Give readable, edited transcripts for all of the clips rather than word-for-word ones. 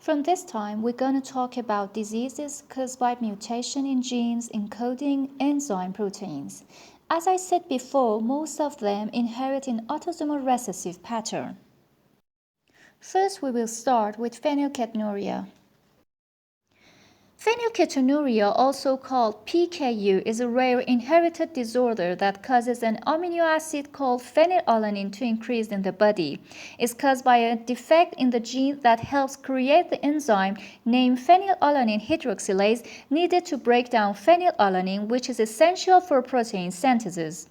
From this time, we're going to talk about diseases caused by mutation in genes encoding enzyme proteins. As I said before, most of them inherit in autosomal recessive pattern. First, we will start with phenylketonuria. Phenylketonuria, also called PKU, is a rare inherited disorder that causes an amino acid called phenylalanine to increase in the body. It's caused by a defect in the gene that helps create the enzyme named phenylalanine hydroxylase needed to break down phenylalanine, which is essential for protein synthesis.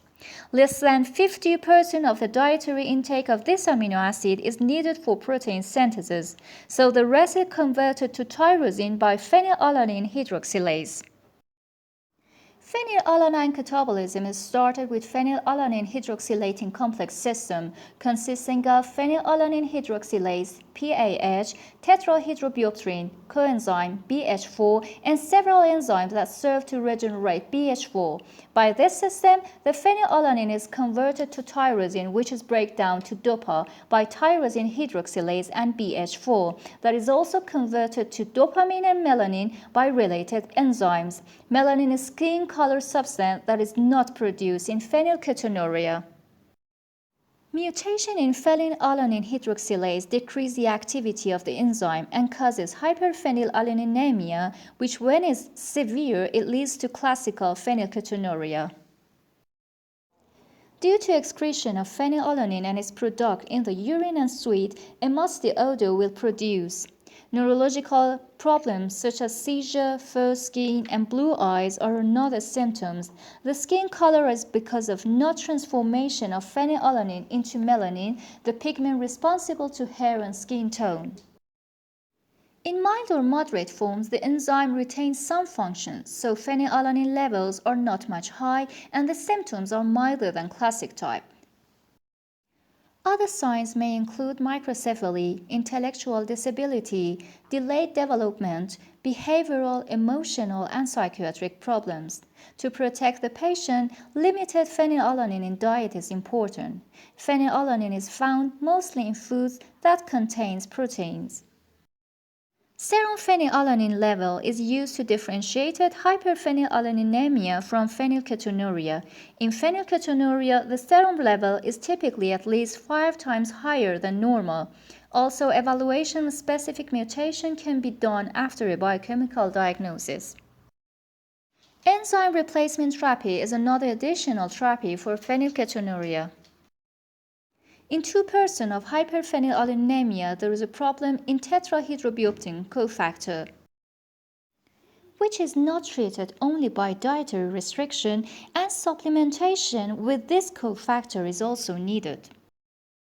Less than 50% of the dietary intake of this amino acid is needed for protein synthesis, so the rest is converted to tyrosine by phenylalanine hydroxylase. Phenylalanine catabolism is started with phenylalanine hydroxylating complex system consisting of phenylalanine hydroxylase, PAH, tetrahydrobiopterin, coenzyme BH4, and several enzymes that serve to regenerate BH4. By this system, the phenylalanine is converted to tyrosine, which is break down to DOPA by tyrosine hydroxylase and BH4, that is also converted to dopamine and melanin by related enzymes. Melanin is skin color substance that is not produced in phenylketonuria. Mutation in phenylalanine hydroxylase decreases the activity of the enzyme and causes hyperphenylalaninemia, which when is severe, it leads to classical phenylketonuria. Due to excretion of phenylalanine and its product in the urine and sweat, a musty odor will produce. Neurological problems such as seizure, fur skin, and blue eyes are another symptoms. The skin color is because of no transformation of phenylalanine into melanin, the pigment responsible to hair and skin tone. In mild or moderate forms, the enzyme retains some functions, so phenylalanine levels are not much high and the symptoms are milder than classic type. Other signs may include microcephaly, intellectual disability, delayed development, behavioral, emotional, and psychiatric problems. To protect the patient, limited phenylalanine in diet is important. Phenylalanine is found mostly in foods that contains proteins. Serum phenylalanine level is used to differentiate hyperphenylalaninemia from phenylketonuria. In phenylketonuria, the serum level is typically at least 5 times higher than normal. Also, evaluation of specific mutation can be done after a biochemical diagnosis. Enzyme replacement therapy is another additional therapy for phenylketonuria. In 2% of hyperphenylalaninemia, there is a problem in tetrahydrobiopterin cofactor, which is not treated only by dietary restriction, and supplementation with this cofactor is also needed.